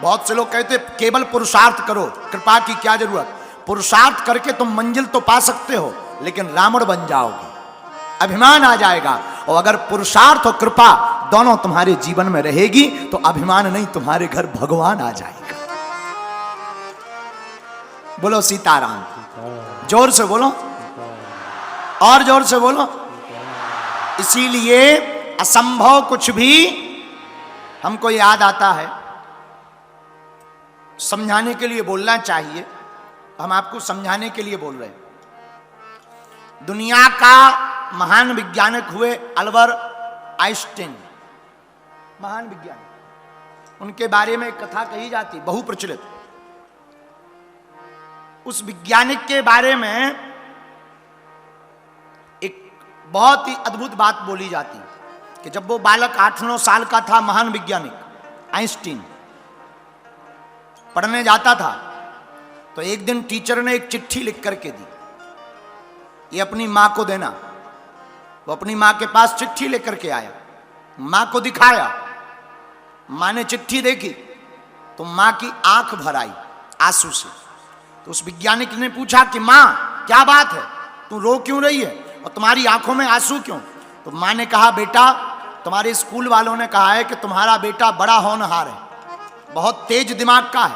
बहुत से लोग कहते केवल पुरुषार्थ करो, कृपा की क्या जरूरत। पुरुषार्थ करके तुम मंजिल तो पा सकते हो, लेकिन रावण बन जाओगे, अभिमान आ जाएगा। और अगर पुरुषार्थ और कृपा दोनों तुम्हारे जीवन में रहेगी तो अभिमान नहीं, तुम्हारे घर भगवान आ जाएगा। बोलो सीताराम, जोर से बोलो, और जोर से बोलो। इसीलिए असंभव कुछ भी हमको याद आता है, समझाने के लिए बोलना चाहिए। हम आपको समझाने के लिए बोल रहे हैं। दुनिया का महान वैज्ञानिक हुए अल्बर्ट आइंस्टीन, महान वैज्ञानिक, उनके बारे में कथा कही जाती, बहुप्रचलित। उस वैज्ञानिक के बारे में एक बहुत ही अद्भुत बात बोली जाती कि जब वो बालक 8-9 साल का था, महान वैज्ञानिक आइंस्टीन पढ़ने जाता था, तो एक दिन टीचर ने एक चिट्ठी लिख करके दी, ये अपनी मां को देना। वो अपनी मां के पास चिट्ठी लेकर के आया, मां को दिखाया, मां ने चिट्ठी देखी तो मां की आंख भर आई आंसू से। तो उस वैज्ञानिक ने पूछा कि मां क्या बात है, तू रो क्यों रही है और तुम्हारी आंखों में आंसू क्यों। तो मां ने कहा, बेटा तुम्हारे स्कूल वालों ने कहा है कि तुम्हारा बेटा बड़ा होनहार है, बहुत तेज दिमाग का है,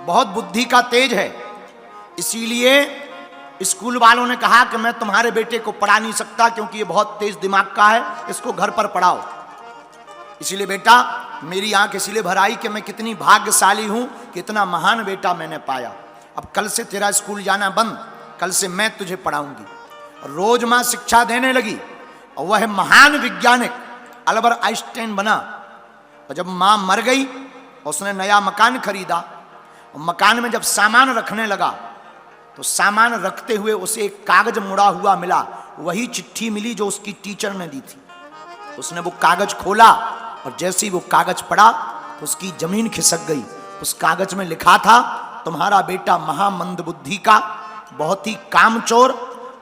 बहुत बुद्धि का तेज है, इसीलिए स्कूल वालों ने कहा कि मैं तुम्हारे बेटे को पढ़ा नहीं सकता क्योंकि ये बहुत तेज दिमाग का है, इसको घर पर पढ़ाओ। इसीलिए बेटा मेरी आंख इसलिए भर आई कि मैं कितनी भाग्यशाली हूं कि इतना महान बेटा मैंने पाया। अब कल से तेरा स्कूल जाना बंद, कल से मैं तुझे पढ़ाऊंगी। रोज मां शिक्षा देने लगी और वह महान वैज्ञानिक अल्बर्ट आइंस्टाइन बना। और जब मां मर गई, उसने नया मकान खरीदा और मकान में जब सामान रखने लगा तो सामान रखते हुए उसे एक कागज मुड़ा हुआ मिला, वही चिट्ठी मिली जो उसकी टीचर ने दी थी। उसने वो कागज खोला और जैसे ही वो कागज पढ़ा तो उसकी जमीन खिसक गई। उस कागज में लिखा था, तुम्हारा बेटा महामंद बुद्धि का, बहुत ही कामचोर,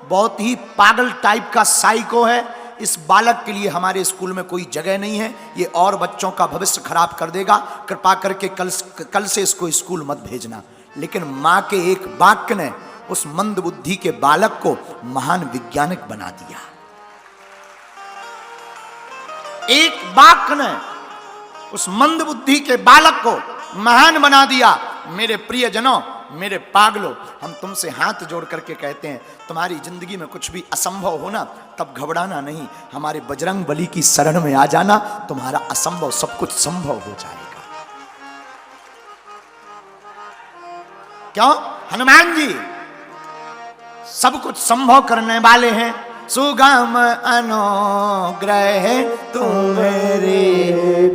बहुत ही पागल टाइप का साइको है, इस बालक के लिए हमारे स्कूल में कोई जगह नहीं है, ये और बच्चों का भविष्य खराब कर देगा, कृपा करके कल से इसको स्कूल मत भेजना। लेकिन मां के एक वाक्य ने उस मंद बुद्धि के बालक को महान वैज्ञानिक बना दिया। एक वाक्य ने उस मंद बुद्धि के बालक को महान बना दिया। मेरे प्रियजनों, मेरे पागलों, हम तुमसे हाथ जोड़ करके कहते हैं, तुम्हारी जिंदगी में कुछ भी असंभव हो ना, तब घबराना नहीं, हमारे बजरंग बली की शरण में आ जाना, तुम्हारा असंभव सब कुछ संभव हो जाएगा। क्यों? हनुमान जी सब कुछ संभव करने वाले हैं। सुगम अनुग्रह तुम्हारे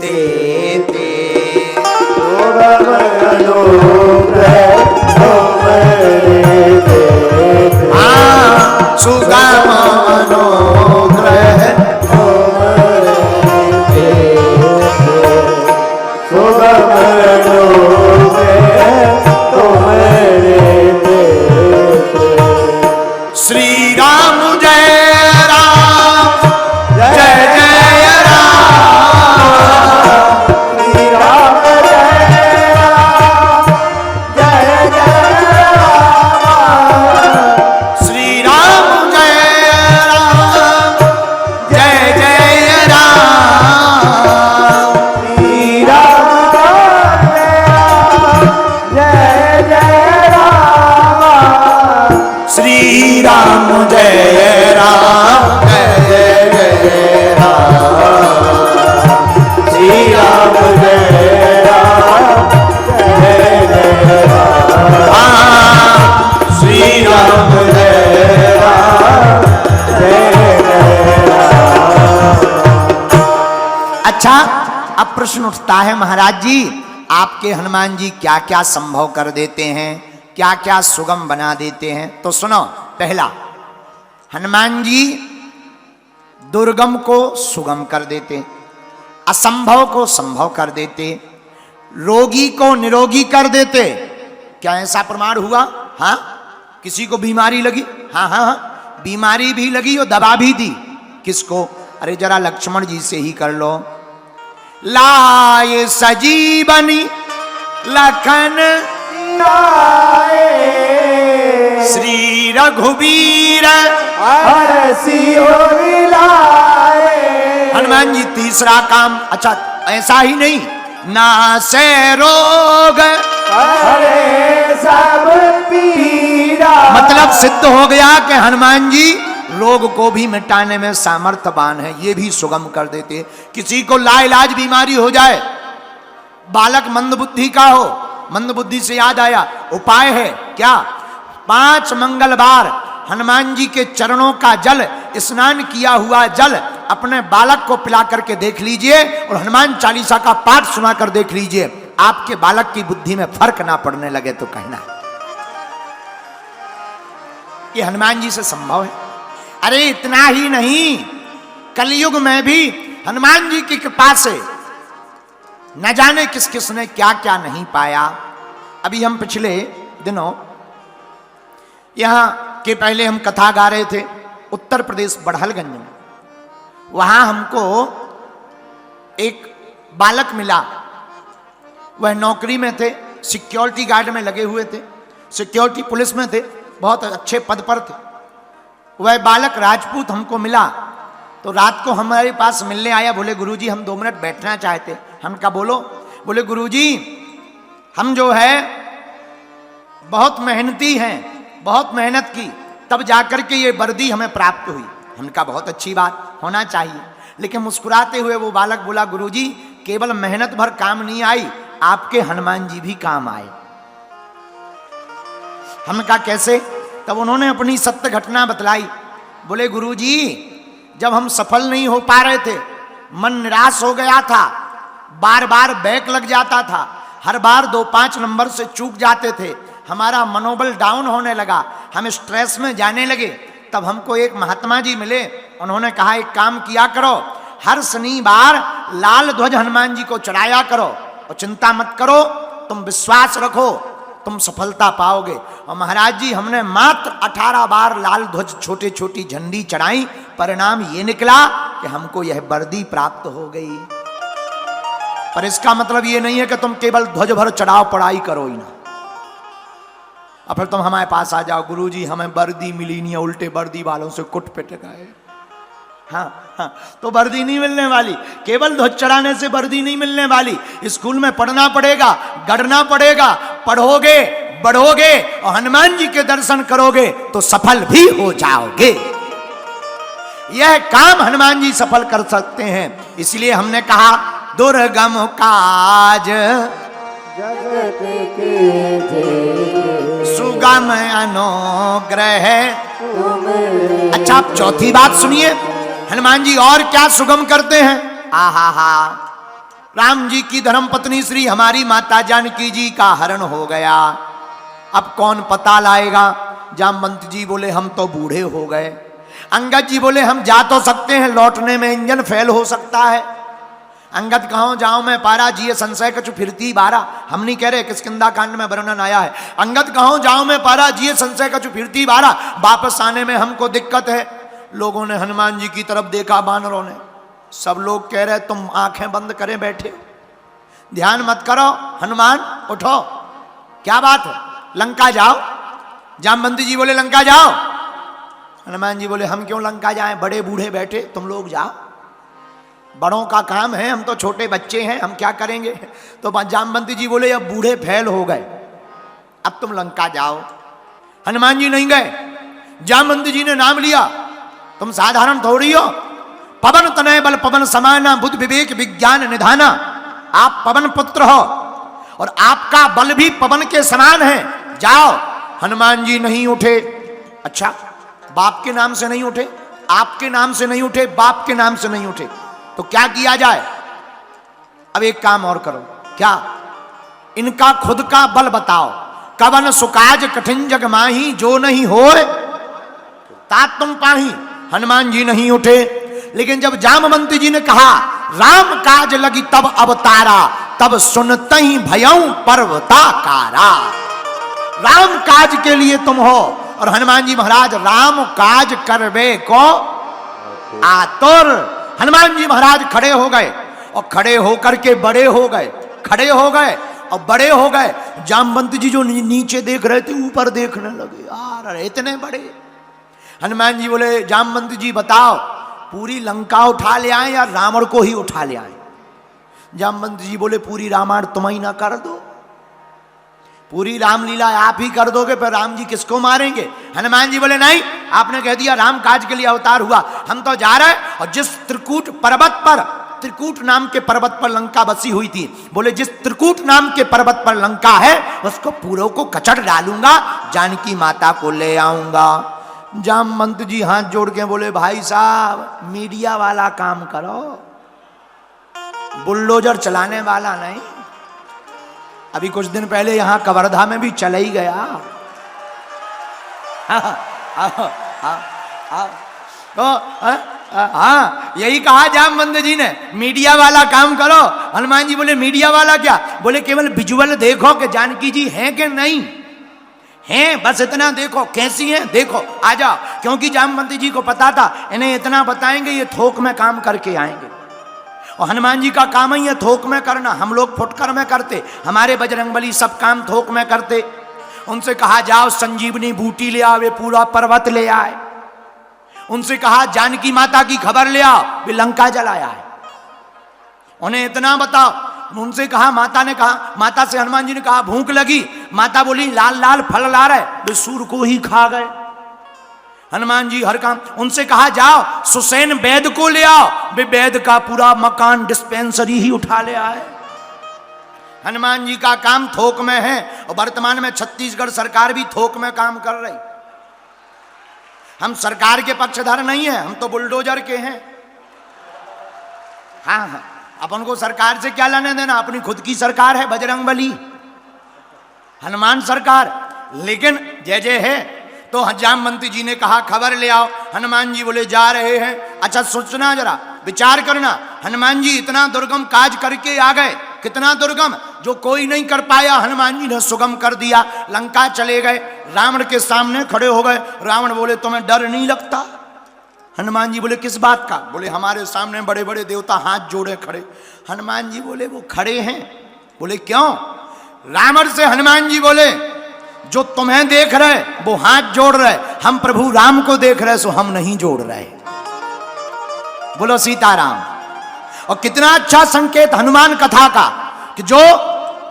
देते, सुगम अनुग्रह तुम्हारे देते, हाँ सुगम अनुग्रह तुम्हारे देते, सुगम अनुग्रह तुम्हारे देते। श्री राम जय राम, जय जय राम, श्री राम जय राम, जय जय राम, श्री राम जय राम, जय जय राम, श्री राम जय जय राम, श्री राम जय राम, जय जय राम, श्री राम जय राम, जय जय राम, श्री राम जय राम, जय जय राम। अच्छा, अब प्रश्न उठता है, महाराज जी आपके हनुमान जी क्या क्या संभव कर देते हैं, क्या क्या सुगम बना देते हैं। तो सुनो, पहला, हनुमान जी दुर्गम को सुगम कर देते, असंभव को संभव कर देते, रोगी को निरोगी कर देते। क्या ऐसा प्रमाण हुआ? हाँ, किसी को बीमारी लगी, हाँ हाँ हाँ, बीमारी भी लगी और दवा भी दी। किसको? अरे जरा लक्ष्मण जी से ही कर लो। लाए सजीवनी लखन आए श्री रघुवीर हरसियो लाए। हनुमान जी तीसरा काम, अच्छा ऐसा ही नहीं, नासे रोग हरे सब पीरा। मतलब सिद्ध हो गया कि हनुमान जी रोग को भी मिटाने में सामर्थ्यवान है, ये भी सुगम कर देते। किसी को लाइलाज बीमारी हो जाए, बालक मंदबुद्धि का हो, मंदबुद्धि से याद आया उपाय है क्या, 5 मंगलवार हनुमान जी के चरणों का जल, स्नान किया हुआ जल अपने बालक को पिला करके देख लीजिए और हनुमान चालीसा का पाठ सुना कर देख लीजिए, आपके बालक की बुद्धि में फर्क ना पड़ने लगे तो कहना ये हनुमान जी से संभव है। अरे इतना ही नहीं, कलयुग में भी हनुमान जी की कृपा से न जाने किस किस ने क्या क्या नहीं पाया। अभी हम पिछले दिनों यहां के पहले हम कथा गा रहे थे उत्तर प्रदेश बड़हलगंज में, वहां हमको एक बालक मिला, वह नौकरी में थे, सिक्योरिटी गार्ड में लगे हुए थे, सिक्योरिटी पुलिस में थे, बहुत अच्छे पद पर थे। वह बालक राजपूत हमको मिला तो रात को हमारे पास मिलने आया, बोले गुरुजी हम 2 मिनट बैठना चाहते। हम कहा बोलो। बोले गुरुजी हम जो है बहुत मेहनती हैं, बहुत मेहनत की तब जाकर के ये वर्दी हमें प्राप्त हुई। हम कहा बहुत अच्छी बात, होना चाहिए। लेकिन मुस्कुराते हुए वो बालक बोला गुरुजी केवल मेहनत भर काम नहीं आई, आपके हनुमान जी भी काम आए। हम कहा कैसे? तब उन्होंने अपनी सत्य घटना बतलाई। बोले गुरुजी जब हम सफल नहीं हो पा रहे थे, मन निराश हो गया था, बार बार बैक लग जाता था, हर बार 2-5 नंबर से चूक जाते थे, हमारा मनोबल डाउन होने लगा, हम स्ट्रेस में जाने लगे। तब हमको एक महात्मा जी मिले, उन्होंने कहा एक काम किया करो, हर शनिवार लाल ध्वज हनुमान जी को चढ़ाया करो और चिंता मत करो, तुम विश्वास रखो, तुम सफलता पाओगे। और महाराज जी हमने मात्र 18 बार लाल ध्वज छोटी छोटी झंडी चढ़ाई, परिणाम ये निकला कि हमको यह वर्दी प्राप्त हो गई। पर इसका मतलब ये नहीं है कि तुम केवल ध्वज भर चढ़ाओ, पढ़ाई करो ही ना, और फिर तुम हमारे पास आ जाओ गुरुजी हमें वर्दी मिली नहीं है, उल्टे वर्दी वालों से कुट पिट गए। हाँ, तो वर्दी नहीं मिलने वाली, केवल ध्वज चढ़ाने से वर्दी नहीं मिलने वाली, स्कूल में पढ़ना पड़ेगा, गढ़ना पड़ेगा, पढ़ोगे बढ़ोगे और हनुमान जी के दर्शन करोगे तो सफल भी हो जाओगे। यह काम हनुमान जी सफल कर सकते हैं। इसलिए हमने कहा दुर्गम काज जगत के सुगम अनुग्रह। अच्छा आप चौथी बात सुनिए, हनुमान जी और क्या सुगम करते हैं। आहा हा, राम जी की धर्मपत्नी श्री हमारी माता जानकी जी का हरण हो गया, अब कौन पता लाएगा। जामवंत जी बोले हम तो बूढ़े हो गए। अंगद जी बोले हम जा तो सकते हैं, लौटने में इंजन फेल हो सकता है। अंगद कहो जाओ मैं पारा, जिये संशय कछु फिरती बारा। हम नहीं कह रहे, किष्किंधा कांड में वर्णन आया है। अंगद कहो जाओ मैं पारा, जिये संशय कछु फिरती बारा। वापस आने में हमको दिक्कत है। लोगों ने हनुमान जी की तरफ देखा, बानरों ने, सब लोग कह रहे तुम आंखें बंद करे बैठे हो, ध्यान मत करो, हनुमान उठो, क्या बात है, लंका जाओ। जामवंत जी बोले लंका जाओ। हनुमान जी बोले हम क्यों लंका जाएं, बड़े बूढ़े बैठे, तुम लोग जाओ, बड़ों का काम है, हम तो छोटे बच्चे हैं, हम क्या करेंगे। तो जामवंत जी बोले अब बूढ़े फैल हो गए, अब तुम लंका जाओ। हनुमान जी नहीं गए। जामवंत जी ने नाम लिया, तुम साधारण थोड़ी हो, पवन तनय बल पवन समाना, बुद्ध विवेक विज्ञान निधाना। आप पवन पुत्र हो और आपका बल भी पवन के समान है, जाओ। हनुमान जी नहीं उठे। अच्छा बाप के नाम से नहीं उठे, आपके नाम से नहीं उठे, बाप के नाम से नहीं उठे, तो क्या किया जाए। अब एक काम और करो, क्या, इनका खुद का बल बताओ। कवन सुकाज कठिन जग माही, जो नहीं होए तात तुम पाही। हनुमान जी नहीं उठे। लेकिन जब जामवंत जी ने कहा राम काज लगी तब अवतारा, तब सुनते ही भयऊ पर्वताकारा। राम काज के लिए तुम हो और हनुमान जी महाराज राम काज करवे को आतुर। हनुमान जी महाराज खड़े हो गए और खड़े होकर के बड़े हो गए, खड़े हो गए और बड़े हो गए। जामवंत जी जो नीचे देख रहे थे ऊपर देखने लगे, यार अरे इतने बड़े। हनुमान जी बोले जामवंत जी बताओ पूरी लंका उठा ले आए या रावण को ही उठा ले आए? जामवंत जी बोले पूरी रामायण तुम ही ना कर दो, पूरी रामलीला आप ही कर दोगे, पर राम जी किसको मारेंगे? हनुमान जी बोले नहीं, आपने कह दिया राम काज के लिए अवतार हुआ, हम तो जा रहे हैं। और जिस त्रिकूट पर्वत पर, त्रिकूट नाम के पर्वत पर लंका बसी हुई थी, बोले जिस त्रिकूट नाम के पर्वत पर लंका है उसको पूरों को कचड़ डालूंगा, जानकी माता को ले आऊंगा। जामवंत जी हाथ जोड़ के बोले भाई साहब मीडिया वाला काम करो, बुलडोजर चलाने वाला नहीं। अभी कुछ दिन पहले यहां कवर्धा में भी चला ही गया। हाँ यही कहा जामवंत जी ने, मीडिया वाला काम करो। हनुमान जी बोले मीडिया वाला क्या? बोले केवल विजुअल देखो कि जानकी जी हैं कि नहीं हैं, बस इतना देखो, कैसी हैं देखो, आ जाओ। क्योंकि जामवंत जी को पता था इन्हें इतना बताएंगे ये थोक में काम करके आएंगे, और हनुमान जी का काम ही है थोक में करना। हम लोग फुटकर में करते, हमारे बजरंगबली सब काम थोक में करते। उनसे कहा जाओ संजीवनी बूटी ले आओ, वे पूरा पर्वत ले आए। उनसे कहा जानकी माता की खबर ले आओ, वे लंका जलाया है। उन्हें इतना बताओ। उनसे कहा, माता ने कहा, माता से हनुमान जी ने कहा भूख लगी, माता बोली लाल लाल फल ला रहे, वे सूर को ही खा गए। हनुमान जी हर काम। उनसे कहा जाओ सुसैन वैद्य को ले आओ, वे वैद्य का पूरा मकान डिस्पेंसरी ही उठा ले आए। हनुमान जी का काम थोक में है, और वर्तमान में छत्तीसगढ़ सरकार भी थोक में काम कर रही। हम सरकार के पक्षधर नहीं है, हम तो बुलडोजर के हैं। हाँ हाँ, अपन को सरकार से क्या लेने देना, अपनी खुद की सरकार है बजरंगबली, हनुमान सरकार। लेकिन जय जय है। तो जामवंत जी ने कहा खबर ले आओ। हनुमान जी बोले जा रहे हैं। अच्छा सोचना जरा, विचार करना, हनुमान जी इतना दुर्गम काज करके आ गए, कितना दुर्गम, जो कोई नहीं कर पाया हनुमान जी ने सुगम कर दिया। लंका चले गए, रावण के सामने खड़े हो गए। रावण बोले तुम्हें डर नहीं लगता? हनुमान जी बोले किस बात का? बोले हमारे सामने बड़े बड़े देवता हाथ जोड़े खड़े। हनुमान जी बोले वो खड़े हैं? बोले क्यों? रावण से हनुमान जी बोले जो तुम्हें देख रहे वो हाथ जोड़ रहे, हम प्रभु राम को देख रहे सो हम नहीं जोड़ रहे। बोलो सीताराम। और कितना अच्छा संकेत हनुमान कथा का कि जो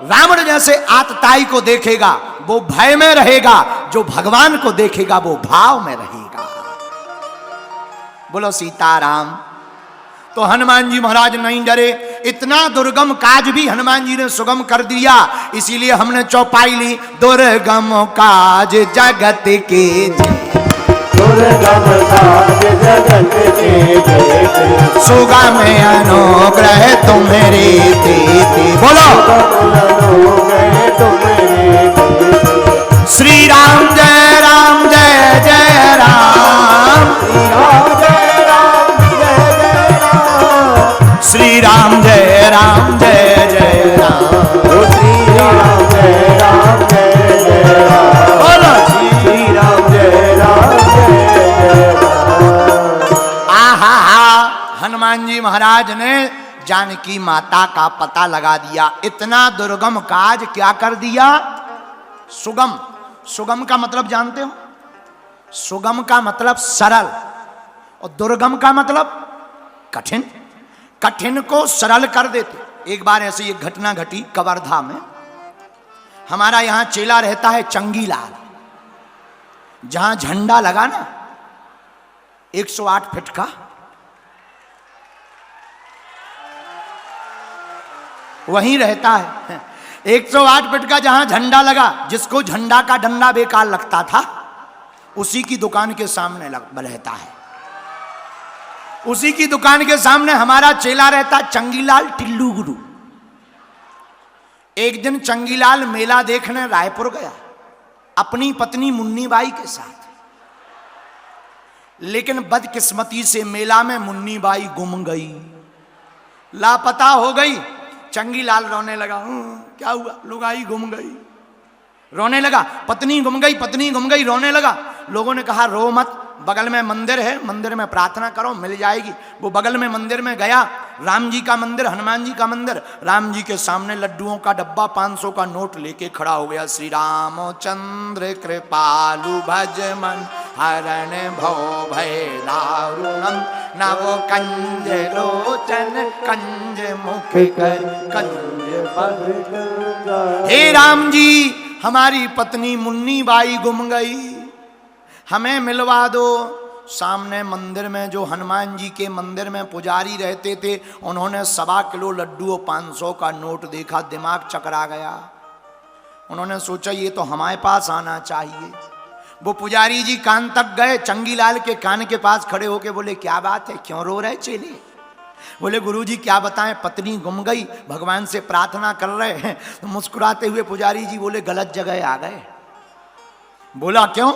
रावण जैसे आतताई को देखेगा वो भय में रहेगा, जो भगवान को देखेगा वो भाव में रहेगा। बोलो सीताराम। तो हनुमान जी महाराज नहीं डरे, इतना दुर्गम काज भी हनुमान जी ने सुगम कर दिया। इसीलिए हमने चौपाई ली, दुर्गम काज जगत के, दुर्गम काज जगत के, सुगम अनुग्रह तुम्हारे देते। बोलो श्री राम जय राम जय जय राम, श्री राम जय राम जय जय राम, श्री राम जय राम जय जय राम, बोलो श्री राम जय राम जय जय राम। आहा हा, हनुमान जी महाराज ने जानकी माता का पता लगा दिया। इतना दुर्गम काज क्या कर दिया? सुगम। सुगम का मतलब जानते हो? सुगम का मतलब सरल, और दुर्गम का मतलब कठिन। कठिन को सरल कर देते। एक बार ऐसी एक घटना घटी कवर्धा में। हमारा यहां चेला रहता है चंगीलाल, जहां झंडा लगा ना 108 फीट का, वहीं रहता है। 108 फीट का जहां झंडा लगा, जिसको झंडा का डंडा बेकार लगता था उसी की दुकान के सामने रहता है। उसी की दुकान के सामने हमारा चेला रहता चंगीलाल टिल्लू गुरु। एक दिन चंगीलाल मेला देखने रायपुर गया अपनी पत्नी मुन्नी बाई के साथ, लेकिन बदकिस्मती से मेला में मुन्नी बाई गुम गई, लापता हो गई। चंगीलाल रोने लगा, क्या हुआ? लुगाई गुम गई। रोने लगा, पत्नी गुम गई, पत्नी गुम गई, रोने लगा। लोगों ने कहा रो मत, बगल में मंदिर है, मंदिर में प्रार्थना करो मिल जाएगी। वो बगल में मंदिर में गया, राम जी का मंदिर, हनुमान जी का मंदिर। राम जी के सामने लड्डुओं का डब्बा 500 का नोट लेके खड़ा हो गया। श्री रामचंद्र कृपालु भज मन हरण भव भय दारुणम नव कंज लोचन कंज मुख कर कंज पद। हे राम जी, हमारी पत्नी मुन्नी बाई गुम गई, हमें मिलवा दो। सामने मंदिर में जो हनुमान जी के मंदिर में पुजारी रहते थे, उन्होंने 1.25 किलो लड्डू और 500 का नोट देखा, दिमाग चकरा गया। उन्होंने सोचा ये तो हमारे पास आना चाहिए। वो पुजारी जी कान तक गए, चंगीलाल के कान के पास खड़े होके बोले क्या बात है, क्यों रो रहे चेले? बोले गुरुजी क्या बताएं, पत्नी गुम गई, भगवान से प्रार्थना कर रहे हैं। तो मुस्कुराते हुए पुजारी जी बोले गलत जगह आ गए। बोला क्यों?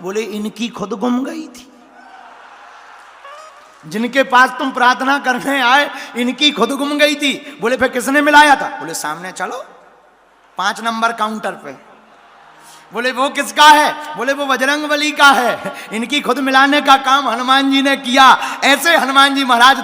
बोले इनकी खुद गुम गई थी, जिनके पास तुम प्रार्थना करने आए इनकी खुद गुम गई थी। बोले फिर किसने मिलाया था? बोले सामने चलो 5 नंबर काउंटर पे। बोले वो किसका है? बोले वो बजरंगबली का है, इनकी खुद मिलाने का काम हनुमान जी ने किया। ऐसे हनुमान जी महाराज